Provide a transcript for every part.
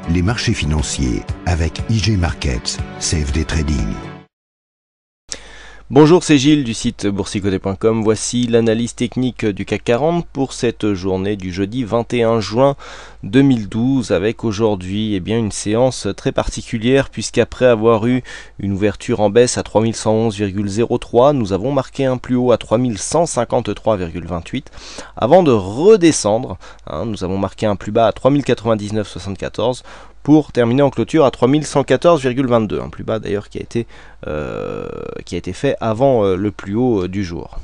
les marchés financiers avec IG Markets, CFD Trading. Bonjour, c'est Gilles du site boursicoté.com. Voici l'analyse technique du CAC 40 pour cette journée du jeudi 21 juin 2012 avec aujourd'hui une séance très particulière puisqu'après avoir eu une ouverture en baisse à 3111,03, nous avons marqué un plus haut à 3153,28 avant de redescendre. Nous avons marqué un plus bas à 3099,74 pour terminer en clôture à 3114,22, un plus bas d'ailleurs qui a été fait avant le plus haut du jour.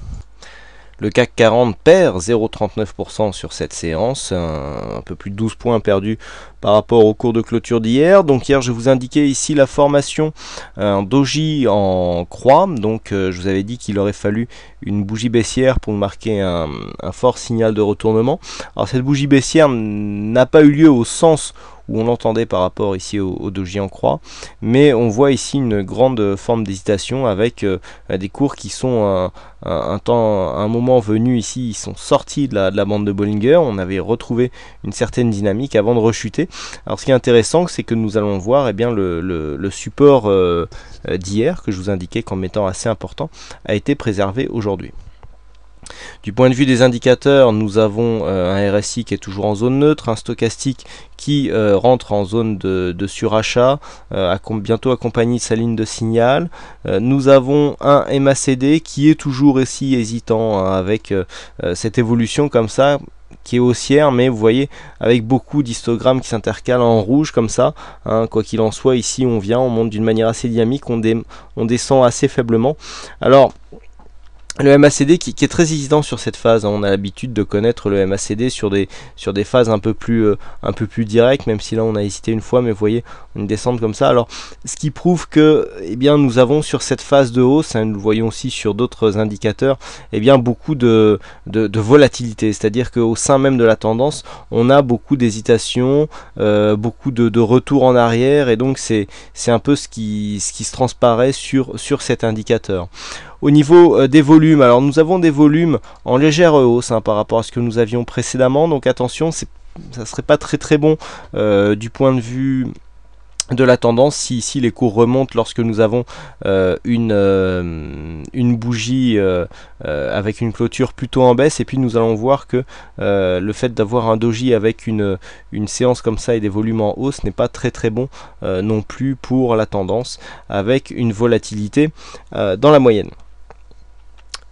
Le CAC 40 perd 0,39% sur cette séance, un peu plus de 12 points perdus par rapport au cours de clôture d'hier. Donc hier je vous indiquais ici la formation en doji en croix, donc je vous avais dit qu'il aurait fallu une bougie baissière pour marquer un fort signal de retournement. Alors cette bougie baissière n'a pas eu lieu au sens où on l'entendait par rapport ici au doji en croix, mais on voit ici une grande forme d'hésitation avec des cours qui sont un moment venu ici, ils sont sortis de la bande de Bollinger. On avait retrouvé une certaine dynamique avant de rechuter. Alors ce qui est intéressant, c'est que nous allons voir le support d'hier que je vous indiquais comme étant assez important a été préservé aujourd'hui. Du point de vue des indicateurs, nous avons un RSI qui est toujours en zone neutre, un stochastique qui rentre en zone de surachat, bientôt accompagné de sa ligne de signal. Nous avons un MACD qui est toujours ici hésitant avec cette évolution comme ça, qui est haussière, mais vous voyez avec beaucoup d'histogrammes qui s'intercalent en rouge comme ça, quoi qu'il en soit, ici on monte d'une manière assez dynamique, on descend assez faiblement. Alors le MACD qui est très hésitant sur cette phase, on a l'habitude de connaître le MACD sur des phases un peu plus directes, même si là on a hésité une fois, mais vous voyez une descente comme ça. Alors ce qui prouve que nous avons sur cette phase de hausse, nous le voyons aussi sur d'autres indicateurs, beaucoup de volatilité, c'est-à-dire qu'au sein même de la tendance on a beaucoup d'hésitation, beaucoup de retour en arrière, et donc c'est un peu ce qui se transparaît sur cet indicateur. Au niveau des volumes, alors nous avons des volumes en légère hausse par rapport à ce que nous avions précédemment, donc attention, ça serait pas très bon du point de vue de la tendance si ici les cours remontent lorsque nous avons une bougie avec une clôture plutôt en baisse, et puis nous allons voir que le fait d'avoir un doji avec une séance comme ça et des volumes en hausse n'est pas très bon non plus pour la tendance, avec une volatilité dans la moyenne.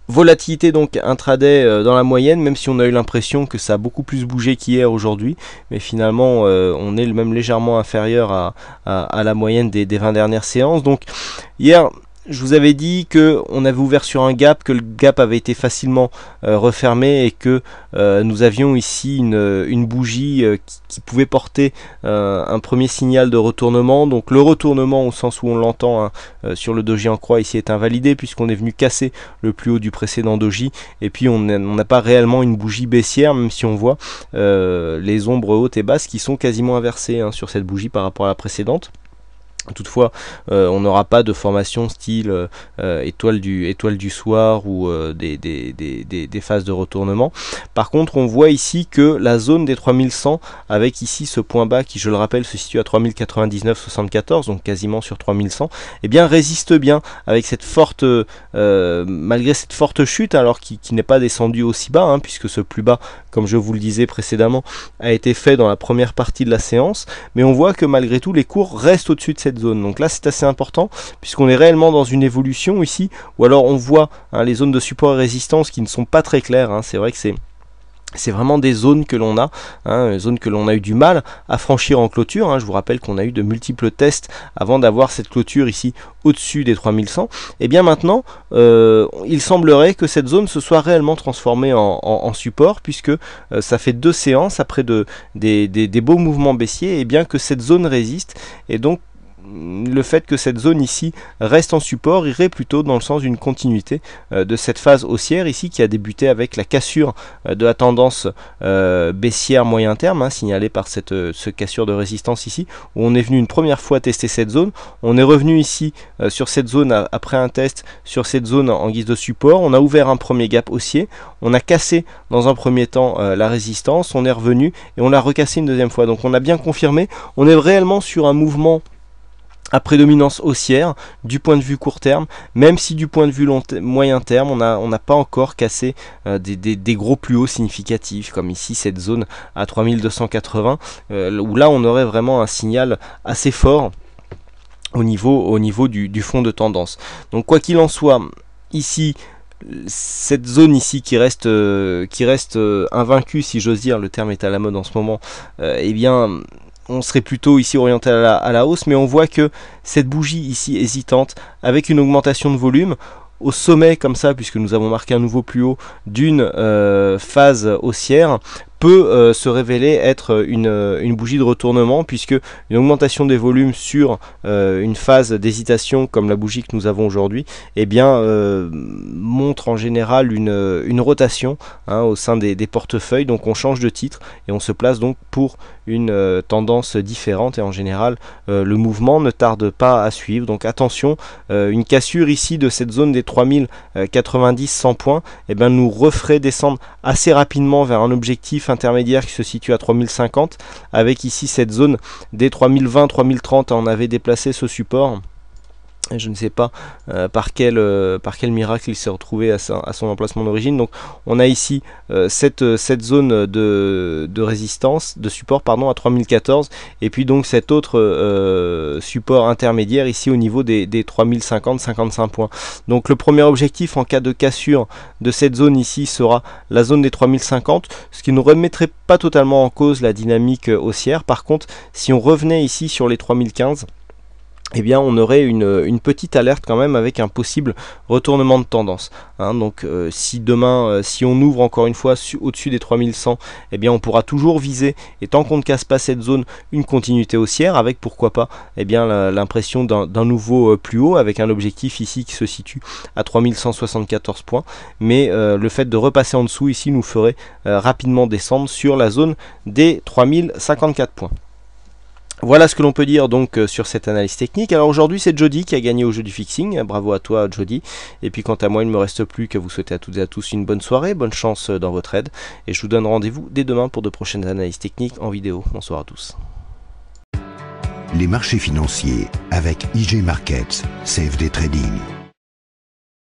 Volatilité donc intraday dans la moyenne, même si on a eu l'impression que ça a beaucoup plus bougé qu'hier aujourd'hui, mais finalement on est même légèrement inférieur à la moyenne des 20 dernières séances. Donc hier je vous avais dit que on avait ouvert sur un gap, que le gap avait été facilement refermé, et que nous avions ici une bougie qui pouvait porter un premier signal de retournement. Donc le retournement au sens où on l'entend sur le doji en croix ici est invalidé, puisqu'on est venu casser le plus haut du précédent doji, et puis on n'a pas réellement une bougie baissière, même si on voit les ombres hautes et basses qui sont quasiment inversées sur cette bougie par rapport à la précédente. Toutefois, on n'aura pas de formation style étoile du soir ou des phases de retournement. Par contre, on voit ici que la zone des 3100, avec ici ce point bas qui, je le rappelle, se situe à 3099,74, donc quasiment sur 3100, résiste bien avec cette forte, malgré cette forte chute, alors qui n'est pas descendu aussi bas, puisque ce plus bas, comme je vous le disais précédemment, a été fait dans la première partie de la séance. Mais on voit que malgré tout, les cours restent au-dessus de cette zone. Donc là c'est assez important, puisqu'on est réellement dans une évolution ici, ou alors on voit les zones de support et résistance qui ne sont pas très claires. C'est vrai que c'est vraiment des zones que l'on a, zones que l'on a eu du mal à franchir en clôture. Je vous rappelle qu'on a eu de multiples tests avant d'avoir cette clôture ici au-dessus des 3100. Et bien maintenant, il semblerait que cette zone se soit réellement transformée en support, puisque ça fait 2 séances après des beaux mouvements baissiers, et bien que cette zone résiste. Et donc le fait que cette zone ici reste en support irait plutôt dans le sens d'une continuité de cette phase haussière ici qui a débuté avec la cassure de la tendance baissière moyen terme, signalée par cette cassure de résistance ici, où on est venu une première fois tester cette zone. On est revenu ici sur cette zone après un test sur cette zone en guise de support. On a ouvert un premier gap haussier, on a cassé dans un premier temps la résistance, on est revenu et on l'a recassé une deuxième fois. Donc on a bien confirmé, on est réellement sur un mouvement à prédominance haussière du point de vue court terme, même si du point de vue moyen terme, on n'a pas encore cassé des gros plus hauts significatifs, comme ici cette zone à 3280, où là on aurait vraiment un signal assez fort au niveau du fond de tendance. Donc quoi qu'il en soit, ici, cette zone ici qui reste invaincue, si j'ose dire, le terme est à la mode en ce moment, eh bien on serait plutôt ici orienté à la hausse, mais on voit que cette bougie ici hésitante, avec une augmentation de volume, au sommet comme ça, puisque nous avons marqué un nouveau plus haut d'une phase haussière, peut se révéler être une bougie de retournement, puisque une augmentation des volumes sur une phase d'hésitation comme la bougie que nous avons aujourd'hui, eh bien montre en général une rotation au sein des portefeuilles. Donc on change de titre et on se place donc pour une tendance différente, et en général le mouvement ne tarde pas à suivre. Donc attention, une cassure ici de cette zone des 3090-100 points eh bien, nous referait descendre assez rapidement vers un objectif intermédiaire qui se situe à 3050, avec ici cette zone des 3020-3030. On avait déplacé ce support. Je ne sais pas par quel miracle il s'est retrouvé à son emplacement d'origine. Donc on a ici cette zone de résistance, de support pardon, à 3014, et puis donc cet autre support intermédiaire ici au niveau des 3050-55 points. Donc le premier objectif en cas de cassure de cette zone ici sera la zone des 3050, ce qui ne remettrait pas totalement en cause la dynamique haussière. Par contre, si on revenait ici sur les 3015, eh bien on aurait une petite alerte quand même avec un possible retournement de tendance. Donc si demain, si on ouvre encore une fois au-dessus des 3100, eh bien on pourra toujours viser, et tant qu'on ne casse pas cette zone, une continuité haussière, avec pourquoi pas eh bien l'impression d'un nouveau plus haut, avec un objectif ici qui se situe à 3174 points. Mais le fait de repasser en dessous ici nous ferait rapidement descendre sur la zone des 3054 points. Voilà ce que l'on peut dire donc sur cette analyse technique. Alors aujourd'hui c'est Jody qui a gagné au jeu du fixing, bravo à toi Jody. Et puis quant à moi il ne me reste plus qu'à vous souhaiter à toutes et à tous une bonne soirée, bonne chance dans votre aide. Et je vous donne rendez-vous dès demain pour de prochaines analyses techniques en vidéo. Bonsoir à tous. Les marchés financiers avec IG Markets, CFD Trading.